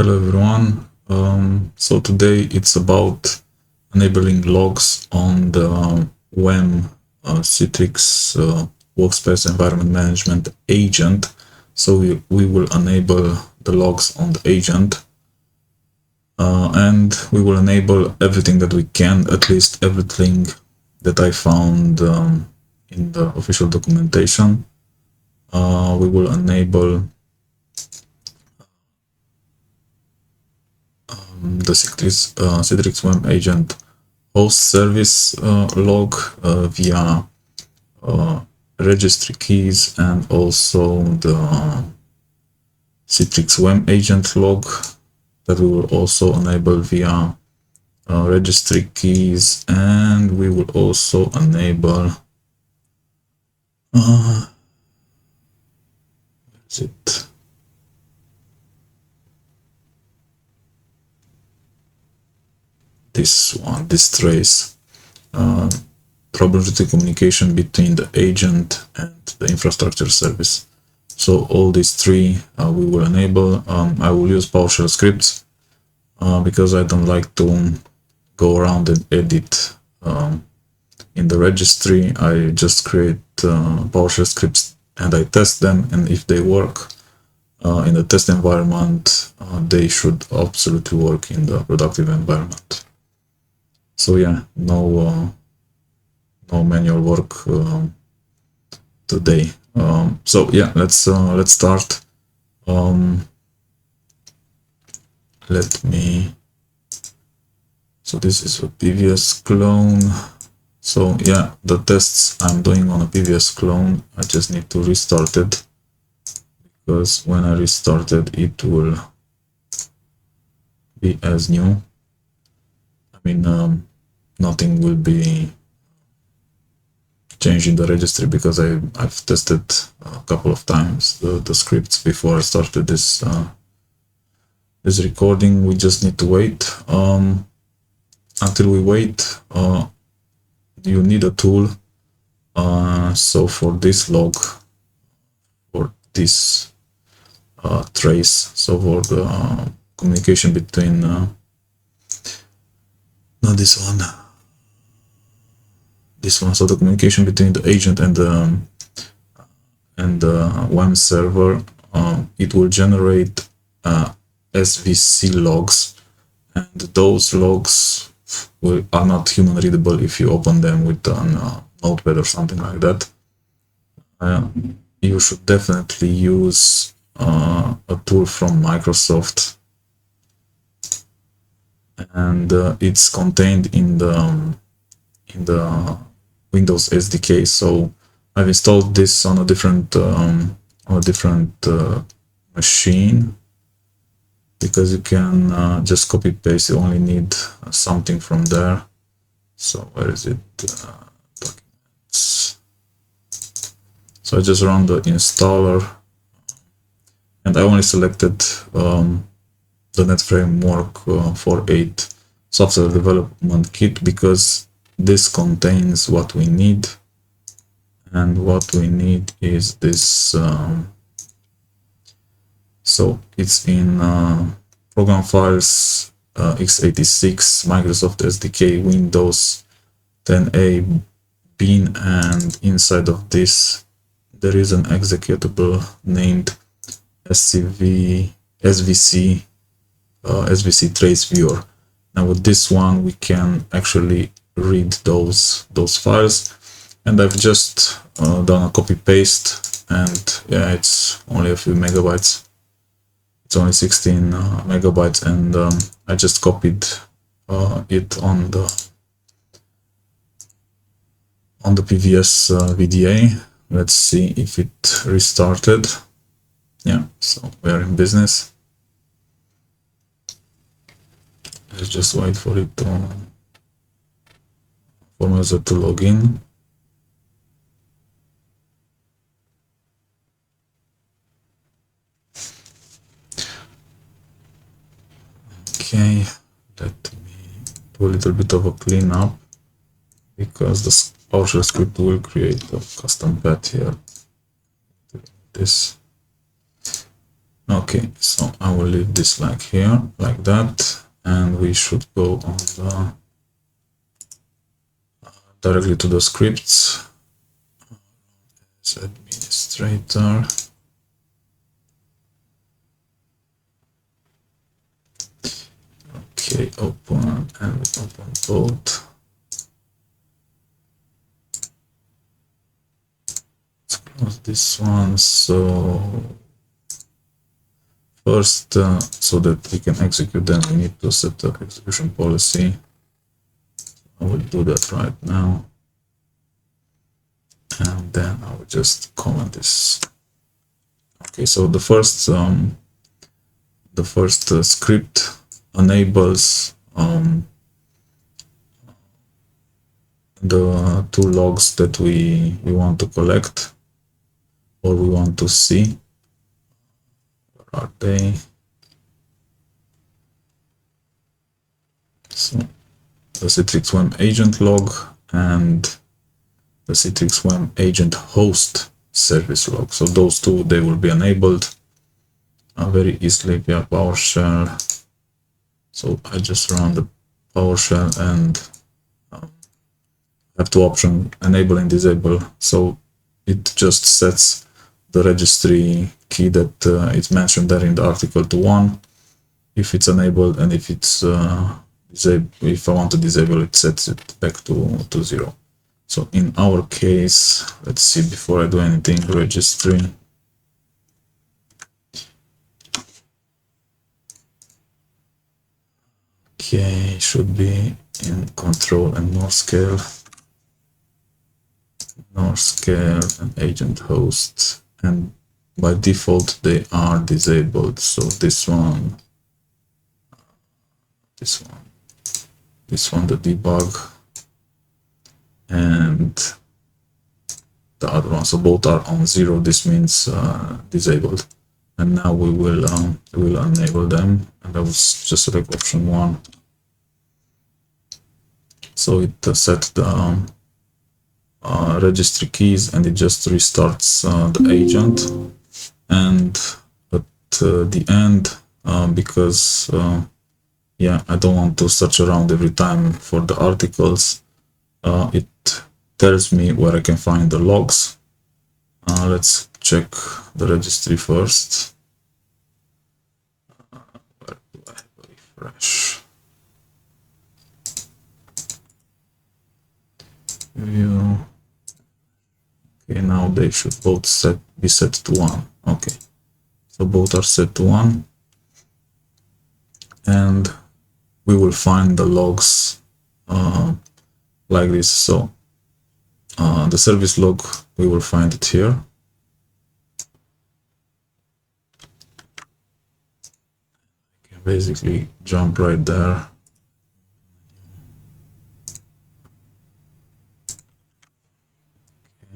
Hello everyone. So today it's about enabling logs on the WEM Citrix Workspace Environment Management agent. So we will enable the logs on the agent and we will enable everything that we can, at least everything that I found in the official documentation. We will enable the Citrix WEM agent host service log via registry keys, and also the Citrix WEM agent log that we will also enable via registry keys, and we will also enable where is it? This one, this trace, troubleshooting communication between the agent and the infrastructure service. So all these three we will enable. I will use PowerShell scripts because I don't like to go around and edit in the registry. I just create PowerShell scripts and I test them, and if they work in the test environment, they should absolutely work in the productive environment. So yeah, no manual work today. So yeah, let's start. So this is a previous clone. So yeah, the tests I'm doing on a previous clone, I just need to restart it, because when I restart it, it will be as new. I mean, nothing will be changed in the registry because I've tested a couple of times the scripts before I started this this recording. We just need to wait. Until we wait, you need a tool. So for this log, for this trace, so for the communication between not this one, so the communication between the agent and the WEM server, it will generate SVC logs, and those logs are not human readable if you open them with a notepad or something like that. You should definitely use a tool from Microsoft, and it's contained in the Windows SDK. So I've installed this on a different machine, because you can just copy paste. You only need something from there. So where is it? Documents. So I just run the installer, and I only selected the Net Framework 4.8 software development kit, because this contains what we need, and what we need is this. So it's in program files, x86, Microsoft SDK, Windows 10A bin, and inside of this there is an executable named SvcTraceViewer. Now with this one we can actually read those files, and I've just done a copy paste, and yeah, it's only a few megabytes. It's only 16 megabytes, and I just copied it on the previous VDA. Let's see if it restarted. Yeah, so we are in business. Let's just wait for it for user to log in. Okay, let me do a little bit of a cleanup, because the PowerShell script will create a custom path here. This. Okay, so I will leave this like here, like that, and we should go on the directly to the scripts as administrator. Okay, open, and we open both. Let's close this one. So first, so that we can execute them, we need to set the execution policy. I will do that right now. And then I will just comment this. Okay, so the first script enables the two logs that we want to collect or we want to see. Where are they? So the Citrix WEM agent log and the Citrix WEM agent host service log. So those two, they will be enabled very easily via PowerShell. So I just run the PowerShell and have two options, enable and disable. So it just sets the registry key that is mentioned there in the article to 1 if it's enabled, and if it's disabled, if I want to disable it, sets it back to 0. So in our case, let's see, before I do anything, registry. Okay, should be in control and more scale and agent host, and by default they are disabled. So this one, the debug, and the other one. So both are on 0. This means disabled. And now we will enable them, and I will just select option 1. So it set the registry keys, and it just restarts the agent. And at the end, because yeah, I don't want to search around every time for the articles, it tells me where I can find the logs. Let's check the registry first. Where do I have a refresh? View. Okay, now they should both be set to 1. Okay, so both are set to 1, and we will find the logs like this. So the service log, we will find it here. I can basically jump right there.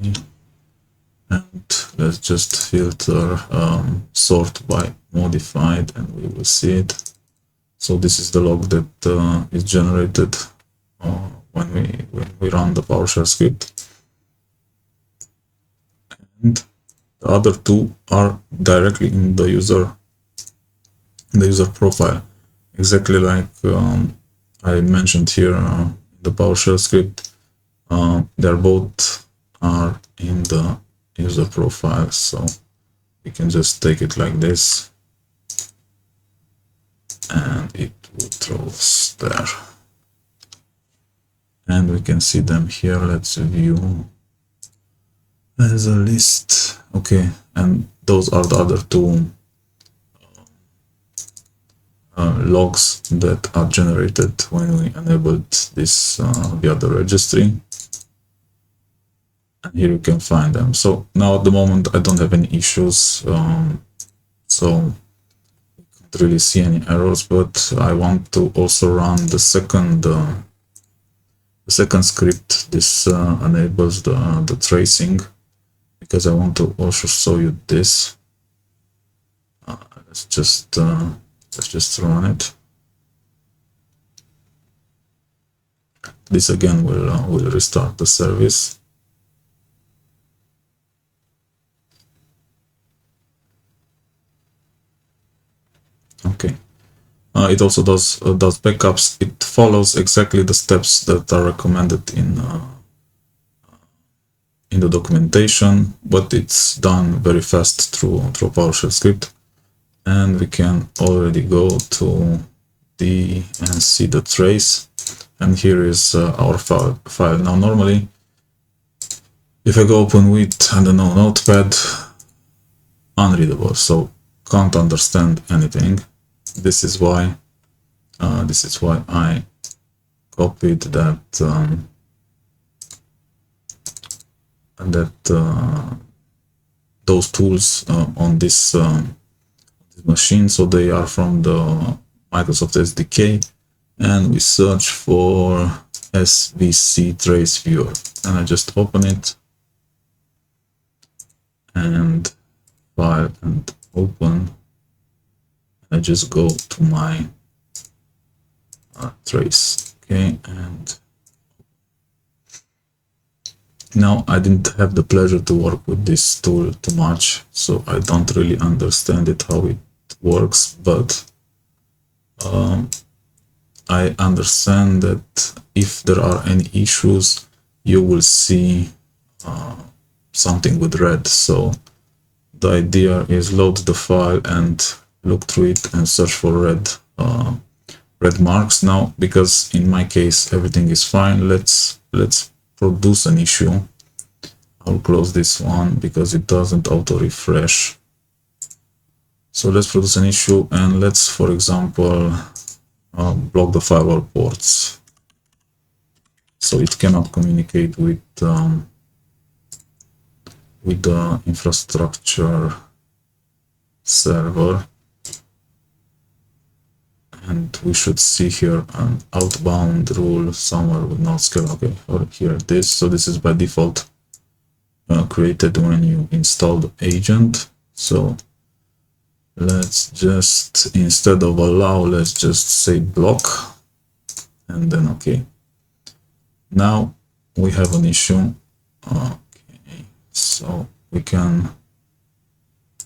Okay. And let's just filter sort by modified, and we will see it. So this is the log that is generated when we run the PowerShell script. And the other two are directly in the user profile, exactly like I mentioned here in the PowerShell script. They're both are in the user profile, so we can just take it like this, and it will throw us there, and we can see them here. Let's view as a list. Okay, and those are the other two logs that are generated when we enabled this via the registry. And here you can find them. So now at the moment I don't have any issues, so I can't really see any errors, but I want to also run the second script. This enables the tracing, because I want to also show you this. Let's just run it. This again will restart the service. Okay. It also does backups. It follows exactly the steps that are recommended in the documentation, but it's done very fast through PowerShell script. And we can already go to and see the trace. And here is our file. Now, normally, if I go open with, I don't know, Notepad, unreadable, so can't understand anything. This is why I copied that those tools on this machine. So they are from the Microsoft SDK, and we search for SvcTraceViewer, and I just open it and file and open. I just go to my trace. Okay, and now I didn't have the pleasure to work with this tool too much, so I don't really understand it, how it works, but I understand that if there are any issues, you will see something with red. So the idea is load the file and look through it and search for red marks. Now, because in my case everything is fine, let's produce an issue. I'll close this one because it doesn't auto refresh. So let's produce an issue, and let's, for example, block the firewall ports, so it cannot communicate with the infrastructure server. And we should see here an outbound rule somewhere with no scale. Okay, or here it is. So this is by default created when you install the agent. So let's just, instead of allow, let's just say block, and then okay. Now we have an issue. Okay, so we can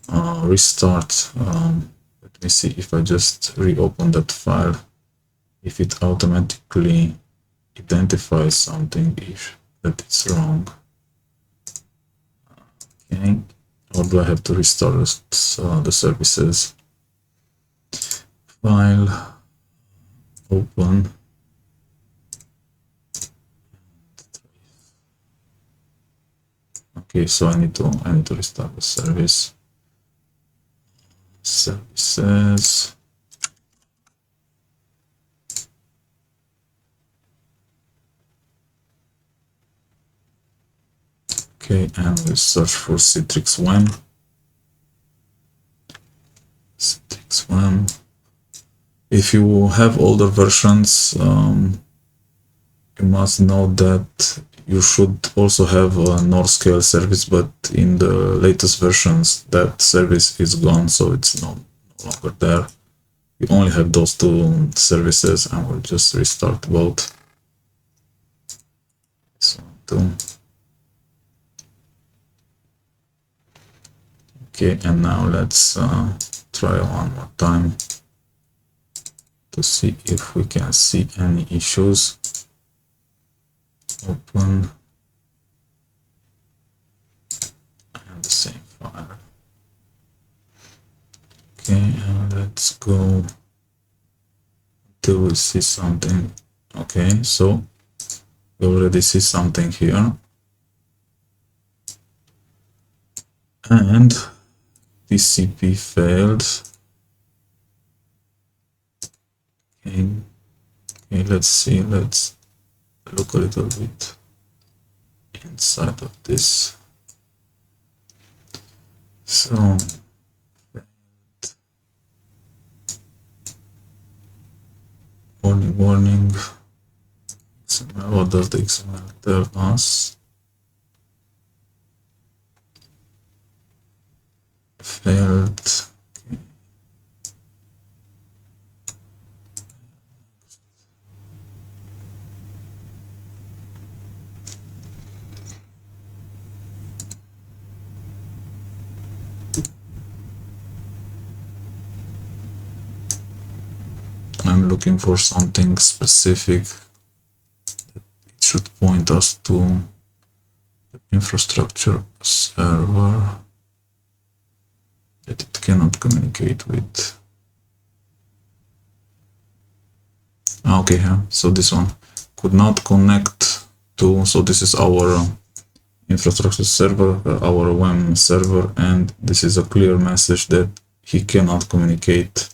restart. Let me see if I just reopen that file, if it automatically identifies something if that is wrong. Okay, or do I have to restart the services? File, open. Okay, so I need to restart the service. Services. Okay, and we search for Citrix WEM. Citrix WEM. If you have older versions, you must know that you should also have a NorScale service, but in the latest versions that service is gone, so it's no longer there. We only have those two services, and we'll just restart both. So okay, and now let's try one more time to see if we can see any issues. Open, and the same file. Okay, and let's go until we see something. Okay, so we already see something here, and TCP failed. Okay, let's see, let's look a little bit inside of this. So warning. XML, what does the XML tell us? Failed. Okay. I'm looking for something specific. It should point us to the infrastructure server that it cannot communicate with. Okay, yeah, so this one could not connect to, so this is our infrastructure server, our WEM server, and this is a clear message that he cannot communicate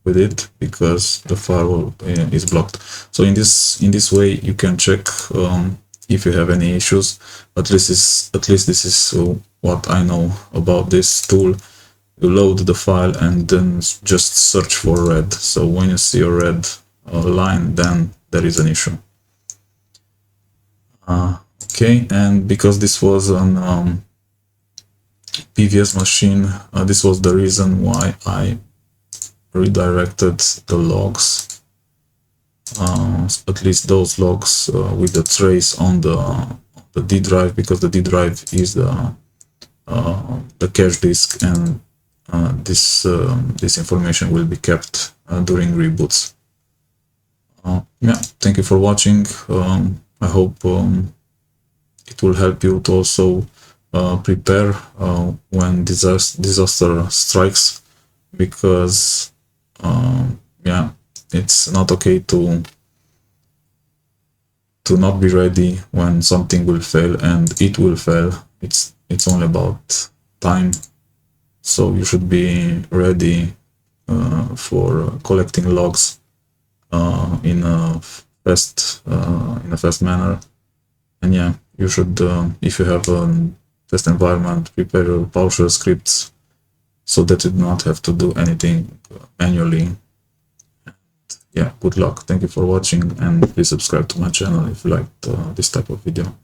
with it because the firewall is blocked. So in this way you can check if you have any issues. At least this is what I know about this tool. You load the file and then just search for red. So when you see a red line, then there is an issue. Okay, and because this was an PVS machine, this was the reason why I redirected the logs, at least those logs with the trace on the D drive, because the D drive is the cache disk, and this information will be kept during reboots. Yeah, thank you for watching. I hope it will help you to also prepare when disaster strikes, because yeah, it's not okay to not be ready when something will fail, and it will fail. It's only about time, so you should be ready for collecting logs in a fast manner. And yeah, you should, if you have a test environment, prepare your PowerShell scripts so that you do not have to do anything manually. And yeah, good luck. Thank you for watching, and please subscribe to my channel if you liked this type of video.